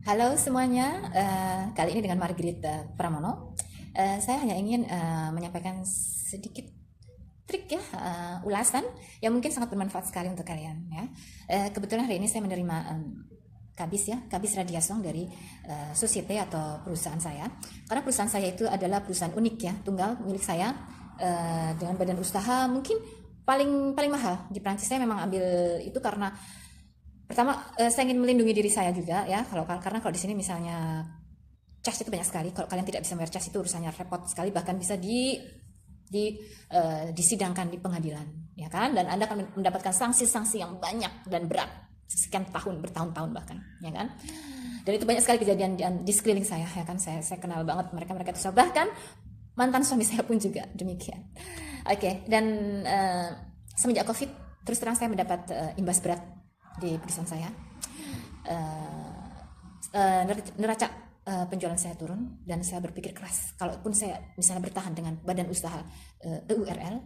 Halo semuanya, kali ini dengan Margaret Pramono. Saya hanya ingin menyampaikan sedikit trik ya, ulasan yang mungkin sangat bermanfaat sekali untuk kalian ya. Kebetulan hari ini saya menerima kabis ya, kabis radiasong dari societe atau perusahaan saya. Karena perusahaan saya itu adalah perusahaan unik ya, tunggal milik saya dengan badan usaha mungkin paling paling mahal di Prancis. Saya memang ambil itu karena pertama, saya ingin melindungi diri saya juga ya. Karena kalau di sini misalnya cas itu banyak sekali. Kalau kalian tidak bisa bayar cas itu urusannya repot sekali, bahkan bisa disidangkan di pengadilan, ya kan? Dan Anda akan mendapatkan sanksi-sanksi yang banyak dan berat sekian tahun, bertahun-tahun bahkan, ya kan? Dan itu banyak sekali kejadian di sekeliling saya, ya kan? Saya kenal banget mereka itu, bahkan mantan suami saya pun juga demikian. Oke, dan semenjak COVID, terus terang saya mendapat imbas berat di perusahaan saya. Neraca penjualan saya turun dan saya berpikir keras, kalaupun saya misalnya bertahan dengan badan usaha EURL,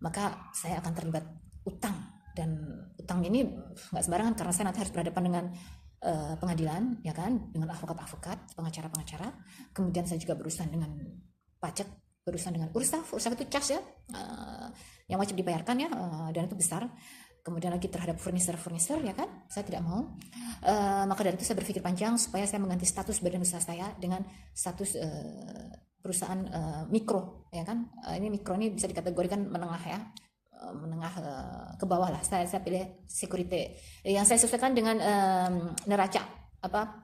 maka saya akan terlibat utang, dan utang ini nggak sembarangan karena saya nanti harus berhadapan dengan pengadilan, ya kan, dengan avokat-avokat, pengacara-pengacara. Kemudian saya juga berurusan dengan pajak, berurusan dengan ursaf itu cas ya, yang wajib dibayarkan ya, dan itu besar. Kemudian lagi terhadap furniture ya kan, saya tidak mau. Maka dari itu saya berpikir panjang supaya saya mengganti status badan usaha saya dengan status perusahaan mikro, ya kan. Ini mikro ini bisa dikategorikan menengah ya, menengah ke bawah lah. Saya pilih security yang saya sesuaikan dengan neraca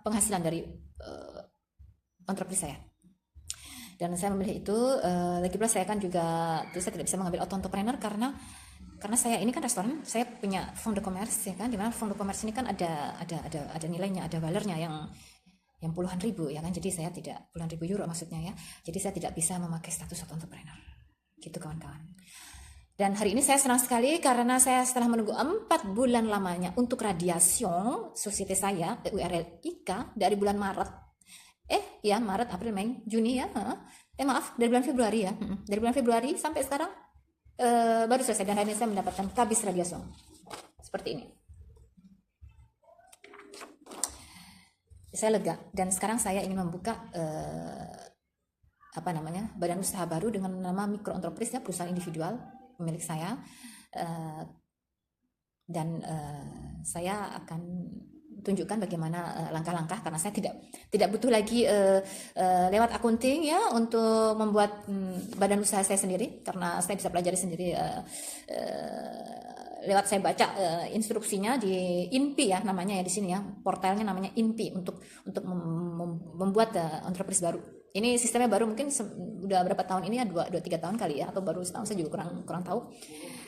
penghasilan dari entreprise saya. Dan saya memilih itu, lagi pula saya kan juga, terus saya tidak bisa mengambil auto entrepreneur karena saya ini kan restoran, saya punya fond de commerce ya kan, dimana fond de commerce ini kan ada nilainya, ada valernya yang puluhan ribu ya kan, jadi saya tidak, puluhan ribu euro maksudnya ya, jadi saya tidak bisa memakai status auto entrepreneur gitu kawan-kawan. Dan hari ini saya senang sekali karena saya setelah menunggu 4 bulan lamanya untuk radiation societe saya URL IK dari bulan Maret, ya Maret, April, Mei, Juni ya, maaf, dari bulan Februari ya, dari bulan Februari sampai sekarang baru selesai, dan hari ini saya mendapatkan kabis radiation seperti ini. Saya lega dan sekarang saya ingin membuka badan usaha baru dengan nama Micro Entreprise ya, perusahaan individual milik saya, dan saya akan tunjukkan bagaimana langkah-langkah, karena saya tidak butuh lagi lewat akunting ya untuk membuat badan usaha saya sendiri, karena saya bisa pelajari sendiri lewat saya baca instruksinya di INPI ya namanya ya, di sini ya portalnya namanya INPI untuk membuat entreprise baru. Ini sistemnya baru, mungkin udah berapa tahun ini ya, 2-3 tahun kali ya, atau baru setahun, saya juga kurang tahu.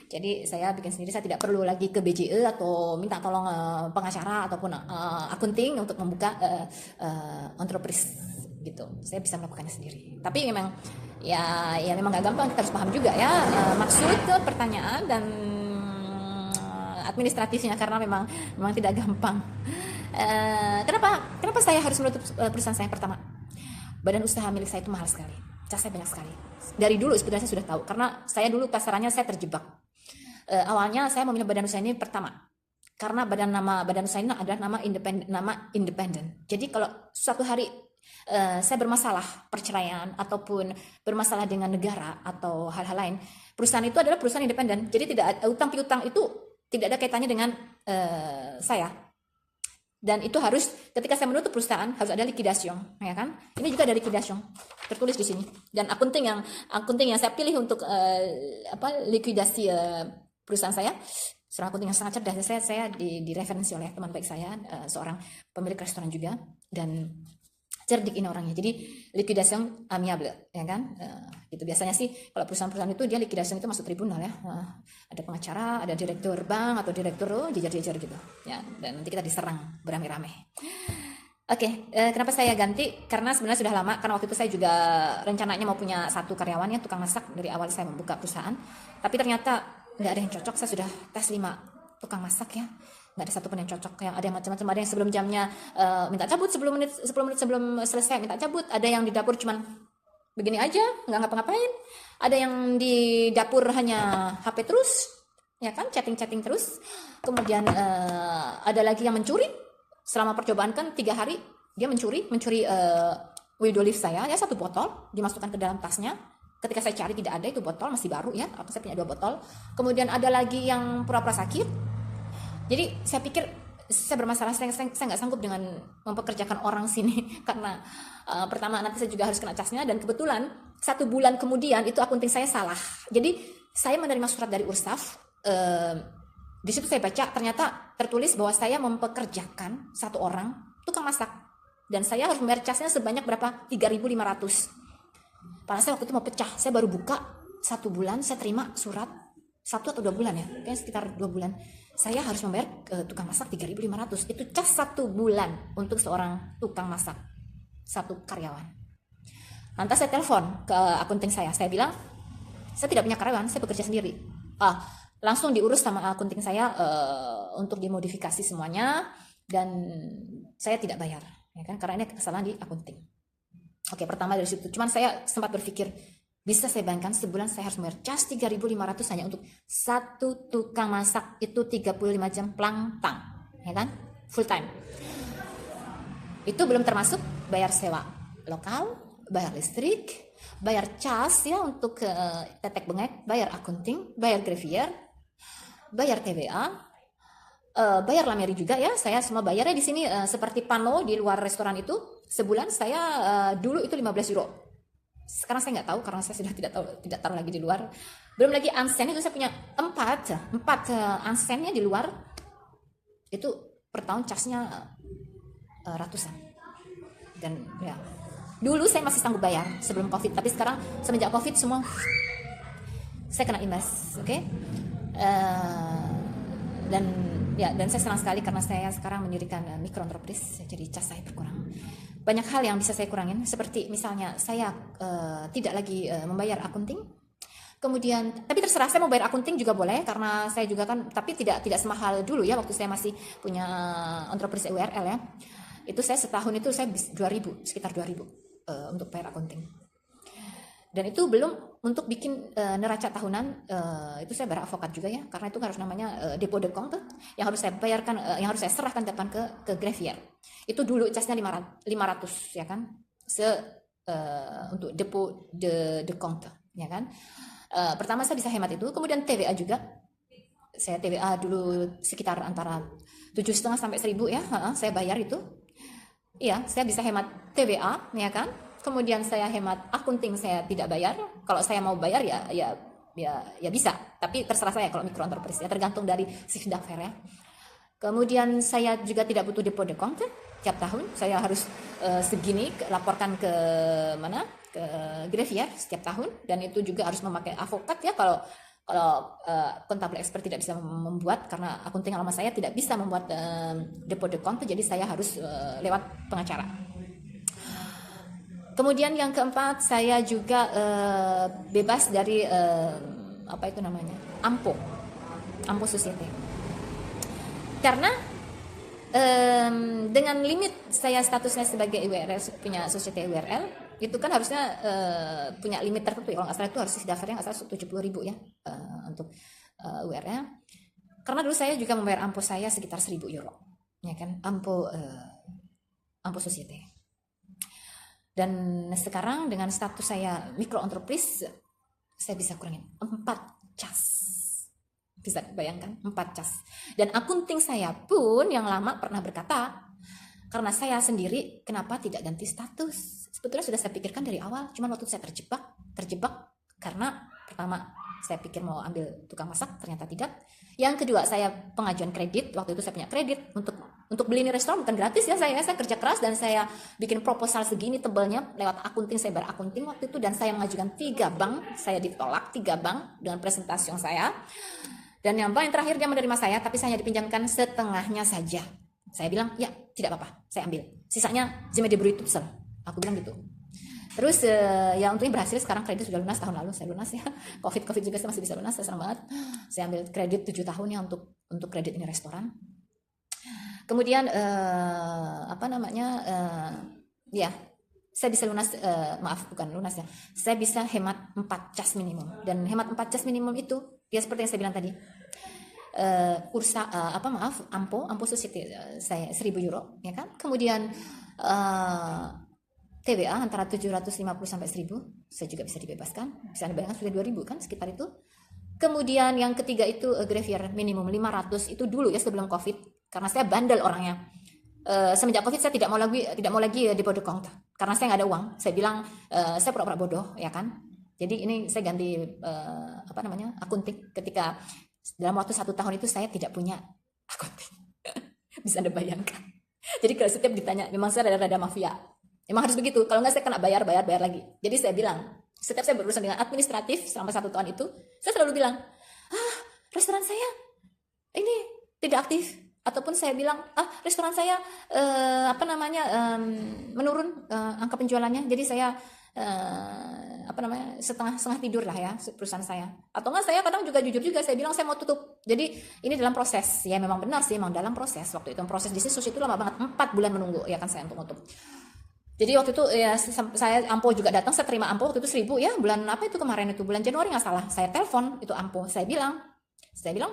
Jadi saya bikin sendiri, saya tidak perlu lagi ke BJE atau minta tolong pengacara ataupun akunting untuk membuka entreprise gitu. Saya bisa melakukannya sendiri. Tapi memang ya memang gak gampang, kita harus paham juga ya maksud pertanyaan dan administratifnya, karena memang tidak gampang. Kenapa saya harus menutup perusahaan saya yang pertama? Badan usaha milik saya itu mahal sekali, cas saya banyak sekali. Dari dulu sebenarnya saya sudah tahu, karena saya dulu kasarannya saya terjebak. Awalnya saya memilih badan usaha ini pertama karena nama badan usaha ini adalah nama independen. Jadi kalau suatu hari saya bermasalah perceraian ataupun bermasalah dengan negara atau hal-hal lain, perusahaan itu adalah perusahaan independen. Jadi tidak utang piutang itu tidak ada kaitannya dengan saya. Dan itu harus, ketika saya menutup perusahaan harus ada liquidation, ya kan? Ini juga ada liquidation tertulis di sini. Dan akunting yang saya pilih untuk likuidasi perusahaan saya, seorang akunting yang sangat cerdas. Saya direferensi oleh teman baik saya, seorang pemilik restoran juga, dan cerdik ini orangnya. Jadi liquidation amiable, ya kan? Gitu biasanya sih kalau perusahaan-perusahaan itu dia liquidation itu masuk tribunal ya. Ada pengacara, ada direktur bank atau direktur jejar-jejar gitu. Ya, dan nanti kita diserang beramai-ramai. Oke, kenapa saya ganti? Karena sebenarnya sudah lama, karena waktu itu saya juga rencananya mau punya satu karyawan ya, tukang masak dari awal saya membuka perusahaan. Tapi ternyata nggak ada yang cocok. Saya sudah tes 5 tukang masak ya, nggak ada satupun yang cocok. Yang ada yang macam-macam, ada yang sebelum jamnya minta cabut 10 menit sebelum selesai minta cabut, ada yang di dapur cuman begini aja nggak ngapa-ngapain, ada yang di dapur hanya HP terus ya kan, chatting terus. Kemudian ada lagi yang mencuri selama percobaan kan 3 hari, Dia mencuri widow leaf saya ya, 1 botol dimasukkan ke dalam tasnya. Ketika saya cari tidak ada, itu botol masih baru ya, saya punya 2 botol. Kemudian ada lagi yang pura-pura sakit. Jadi saya pikir saya bermasalah, saya nggak sanggup dengan mempekerjakan orang sini karena pertama nanti saya juga harus kena casnya, dan kebetulan 1 bulan kemudian itu akunting saya salah. Jadi saya menerima surat dari Ursaf, di situ saya baca ternyata tertulis bahwa saya mempekerjakan 1 orang tukang masak dan saya harus membayar casnya sebanyak berapa? 3.500. Padahal saya waktu itu mau pecah, saya baru buka 1 bulan, saya terima surat 1 atau 2 bulan ya, kayaknya sekitar 2 bulan. Saya harus membayar tukang masak 3.500. Itu cas 1 bulan untuk seorang tukang masak, 1 karyawan. Lantas saya telepon ke akunting saya bilang, saya tidak punya karyawan, saya bekerja sendiri. Langsung diurus sama akunting saya untuk dimodifikasi semuanya, dan saya tidak bayar, ya kan? Karena ini kesalahan di akunting. Oke, pertama dari situ. Cuman saya sempat berpikir, bisa saya bayangkan sebulan saya harus bayar cas 3.500 hanya untuk 1 tukang masak, itu 35 jam plangtang, ya kan? Full time. Itu belum termasuk bayar sewa lokal, bayar listrik, bayar cas ya untuk tetek bengek, bayar akunting, bayar greffier, bayar TVA, bayar lameri juga ya. Saya semua bayarnya di sini seperti pano di luar restoran itu. Sebulan saya dulu itu 15 euro. Sekarang saya nggak tahu karena saya sudah tidak taruh lagi di luar. Belum lagi ansen, itu saya punya 4 ansennya di luar. Itu per tahun casnya ratusan. Dan ya, dulu saya masih sanggup bayar sebelum Covid, tapi sekarang semenjak Covid semua saya kena imbas, oke? Dan saya senang sekali karena saya sekarang mendirikan mikro entreprise, jadi cas saya berkurang. Banyak hal yang bisa saya kurangin, seperti misalnya saya tidak lagi membayar akunting. Kemudian, tapi terserah, saya mau bayar akunting juga boleh karena saya juga kan, tapi tidak semahal dulu ya waktu saya masih punya entreprise URL ya. Itu saya setahun itu saya sekitar 2.000 untuk bayar akunting. Dan itu belum untuk bikin neraca tahunan, itu saya bayar avokat juga ya, karena itu harus namanya depot de compte yang harus saya bayarkan, yang harus saya serahkan depan ke greffier. Itu dulu casnya 500 ya kan, untuk depot de compte ya kan. Pertama saya bisa hemat itu, kemudian TVA juga. Saya TVA dulu sekitar antara 7,5 sampai 1.000 ya, saya bayar itu. Iya, saya bisa hemat TVA ya kan. Kemudian saya hemat akunting, saya tidak bayar. Kalau saya mau bayar ya bisa, tapi terserah saya kalau mikro entreprise ya, tergantung dari shift d'affaires ya. Kemudian saya juga tidak butuh depot de compte tiap tahun, saya harus segini laporkan ke mana, ke greffier setiap tahun, dan itu juga harus memakai avokat ya kalau kontabel expert tidak bisa membuat, karena akunting lama saya tidak bisa membuat depot de compte, jadi saya harus lewat pengacara. Kemudian yang keempat, saya juga bebas dari apa itu namanya, ampo societe. Karena dengan limit saya statusnya sebagai URL, punya societe URL, itu kan harusnya punya limit tertentu ya. Kalau nggak salah itu harus daftarnya nggak salah 70.000 ya untuk URL. Karena dulu saya juga membayar ampo saya sekitar 1.000 euro, ya kan, ampo societe. Dan sekarang dengan status saya mikro entreprise, saya bisa kurangin 4 cas. Bisa bayangkan 4 cas. Dan akunting saya pun yang lama pernah berkata, karena saya sendiri kenapa tidak ganti status. Sebetulnya sudah saya pikirkan dari awal, cuman waktu saya terjebak karena pertama saya pikir mau ambil tukang masak, ternyata tidak. Yang kedua, saya pengajuan kredit. Waktu itu saya punya kredit untuk beli ini restoran, bukan gratis ya, saya kerja keras dan saya bikin proposal segini tebalnya lewat akunting, saya bayar akunting waktu itu, dan saya mengajukan 3 bank, saya ditolak 3 bank dengan presentasi yang saya. Dan yang bank yang terakhir dia menerima saya, tapi saya dipinjamkan setengahnya saja. Saya bilang, ya tidak apa-apa, saya ambil. Sisanya je me débrouille toute seule. Aku bilang gitu. Terus ya untungnya berhasil, sekarang kredit sudah lunas, tahun lalu saya lunas ya. Covid juga saya masih bisa lunas, saya senang banget. Saya ambil kredit 7 tahun ya untuk kredit ini restoran. Kemudian ya saya bisa lunas, bukan lunas ya. Saya bisa hemat 4 cas minimum, dan hemat 4 cas minimum itu ya seperti yang saya bilang tadi. Ampo societe saya 1.000 euro ya kan. Kemudian eh, TWA antara 750 sampai 1000, saya juga bisa dibebaskan. Bisa Anda bayangkan sudah 2000 kan sekitar itu. Kemudian yang ketiga itu grave year minimum 500 itu dulu ya sebelum Covid, karena saya bandel orangnya. Semenjak Covid saya tidak mau lagi di bodoh count karena saya nggak ada uang. Saya bilang saya pura-pura bodoh ya kan. Jadi ini saya ganti akunting ketika dalam waktu 1 tahun itu saya tidak punya akunting. Bisa Anda bayangkan. Jadi kalau setiap ditanya, memang saya rada-rada mafia. Memang harus begitu. Kalau nggak saya kena bayar lagi. Jadi saya bilang, setiap saya berurusan dengan administratif selama 1 tahun itu, saya selalu bilang, restoran saya ini tidak aktif. Ataupun saya bilang, restoran saya menurun angka penjualannya. Jadi saya setengah tidur lah ya perusahaan saya. Atau enggak saya kadang juga jujur juga, saya bilang saya mau tutup. Jadi ini dalam proses. Ya memang benar sih, memang dalam proses. Waktu itu proses di Sus itu lama banget, 4 bulan menunggu ya kan saya untuk nutup. Jadi waktu itu ya saya Ampo juga datang, saya terima Ampo waktu itu 1000 ya, bulan apa itu kemarin itu, bulan Januari nggak salah. Saya telepon itu Ampo, saya bilang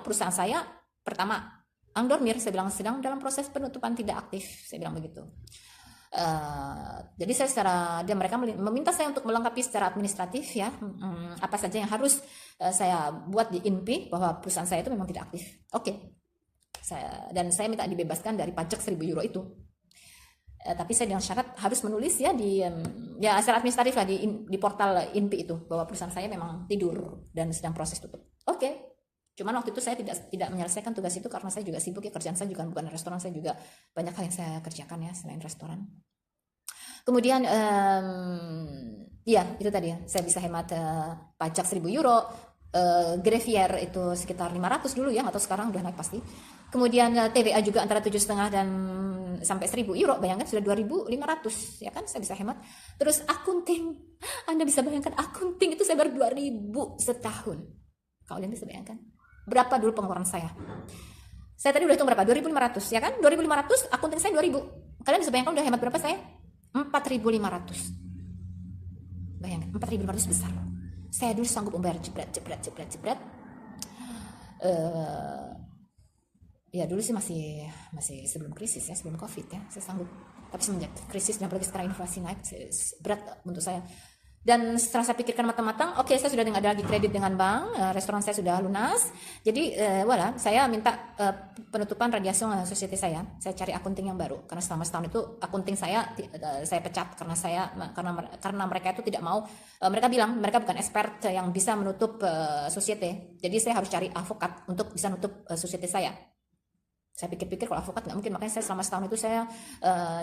perusahaan saya pertama Angdormir, saya bilang sedang dalam proses penutupan tidak aktif, saya bilang begitu. Jadi saya dan mereka meminta saya untuk melengkapi secara administratif ya, apa saja yang harus saya buat di INPI bahwa perusahaan saya itu memang tidak aktif. Oke. Dan saya minta dibebaskan dari pajak 1000 euro itu. Tapi saya dengan syarat harus menulis ya ya secara administratif lah di portal INPI itu bahwa perusahaan saya memang tidur dan sedang proses tutup. Oke. Cuman waktu itu saya tidak menyelesaikan tugas itu karena saya juga sibuk ya, kerjaan saya juga bukan restoran, saya juga banyak hal yang saya kerjakan ya selain restoran. Kemudian ya itu tadi ya, saya bisa hemat pajak 1000 euro, grave year itu sekitar 500 dulu ya, atau sekarang udah naik pasti. Kemudian TVA juga antara 7,5 dan sampai 1000 euro, bayangkan sudah 2500 ya kan, saya bisa hemat. Terus akunting, Anda bisa bayangkan akunting itu saya baru 2000 setahun. Kalian bisa bayangkan berapa dulu pengeluaran saya? Saya tadi udah hitung berapa? 2500 ya kan? 2500, akunting saya 2000. Kalian bisa bayangkan udah hemat berapa saya? 4500. Bayangkan 4500 besar. Saya dulu sanggup membayar jebret. Ya dulu sih masih sebelum krisis ya, sebelum Covid ya, saya sanggup. Tapi semenjak krisis dan apalagi sekarang inflasi naik, berat untuk saya. Dan setelah saya pikirkan matang-matang, oke, saya sudah ada lagi kredit dengan bank, restoran saya sudah lunas. Jadi saya minta penutupan radiasi society saya cari akunting yang baru karena selama setahun itu akunting saya pecat karena mereka itu tidak mau, mereka bilang mereka bukan expert yang bisa menutup society. Jadi saya harus cari avokat untuk bisa nutup society saya. Saya pikir-pikir kalau avokat nggak mungkin, makanya saya selama setahun itu saya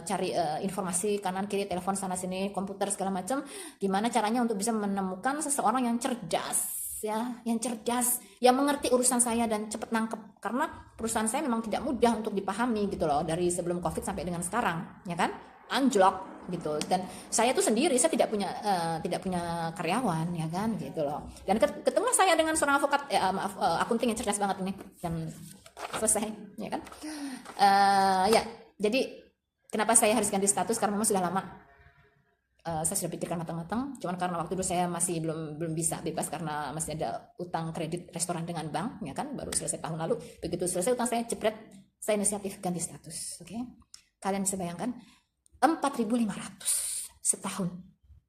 cari informasi kanan kiri, telepon sana sini, komputer segala macam, gimana caranya untuk bisa menemukan seseorang yang cerdas ya, yang mengerti urusan saya dan cepat nangkep, karena perusahaan saya memang tidak mudah untuk dipahami gitu loh, dari sebelum Covid sampai dengan sekarang ya kan, anjlok gitu. Dan saya tuh sendiri, saya tidak punya karyawan ya kan gitu loh. Dan ketemu saya dengan seorang avokat akunting yang cerdas banget ini, dan selesai ya kan. Ya jadi kenapa saya harus ganti status, karena memang sudah lama saya sudah pikirkan matang-matang. Cuman karena waktu itu saya masih belum bisa bebas karena masih ada utang kredit restoran dengan bank ya kan, baru selesai tahun lalu. Begitu selesai utang saya jepret, saya inisiatif ganti status. Oke, kalian bisa bayangkan 4.500 setahun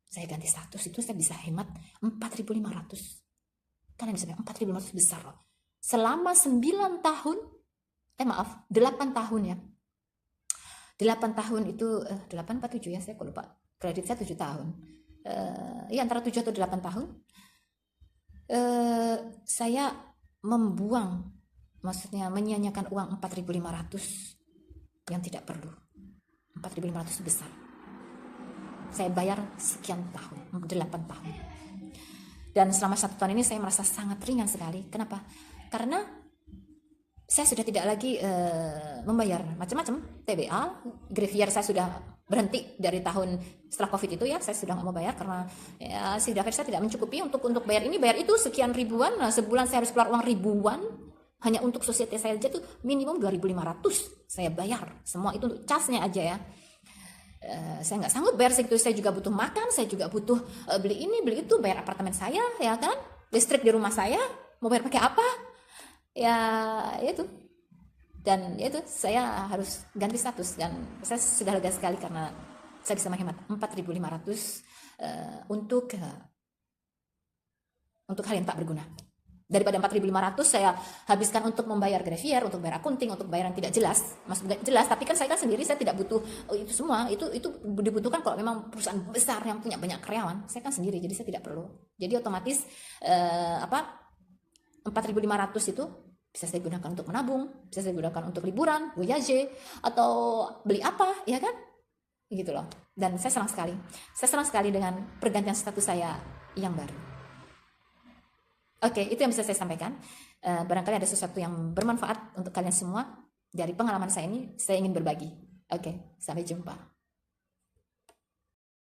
saya ganti status, itu saya bisa hemat 4.500. Kalian bisa bayangkan 4.500 besar loh. Selama 9 tahun, 8 tahun ya. 8 tahun itu, 8 apa 7 ya, saya kok lupa. Kredit saya 7 tahun. Ya antara 7 atau 8 tahun. Saya membuang, maksudnya menyia-nyiakan uang 4.500 yang tidak perlu. 4.500 besar. Saya bayar sekian tahun, 8 tahun. Dan selama 1 tahun ini saya merasa sangat ringan sekali. Kenapa? Karena saya sudah tidak lagi membayar macam-macam TBA, grave year saya sudah berhenti dari tahun setelah Covid itu ya, saya sudah nggak mau bayar karena ya sudah saya tidak mencukupi untuk bayar ini bayar itu sekian ribuan. Nah, sebulan saya harus keluar uang ribuan hanya untuk society saya aja tuh minimum 2.500 saya bayar, semua itu untuk casnya aja ya. Saya nggak sanggup bayar segitu, saya juga butuh makan, saya juga butuh beli ini beli itu, bayar apartemen saya ya kan, listrik di rumah saya, mau bayar pakai apa? Ya itu Dan ya itu, saya harus ganti status, dan saya sudah lega sekali karena saya bisa menghemat 4.500 untuk hal yang tak berguna. Daripada 4.500 saya habiskan untuk membayar grafir, untuk bayar akunting, untuk bayar yang tidak jelas, maksudnya jelas, tapi kan saya kan sendiri, saya tidak butuh itu semua. Itu dibutuhkan kalau memang perusahaan besar yang punya banyak karyawan. Saya kan sendiri, jadi saya tidak perlu. Jadi otomatis 4.500 itu bisa saya gunakan untuk menabung, bisa saya gunakan untuk liburan, voyage, atau beli apa, ya kan? Gitu loh. Dan saya senang sekali. Saya senang sekali dengan pergantian status saya yang baru. Oke, itu yang bisa saya sampaikan. Barangkali ada sesuatu yang bermanfaat untuk kalian semua. Dari pengalaman saya ini, saya ingin berbagi. Oke, sampai jumpa.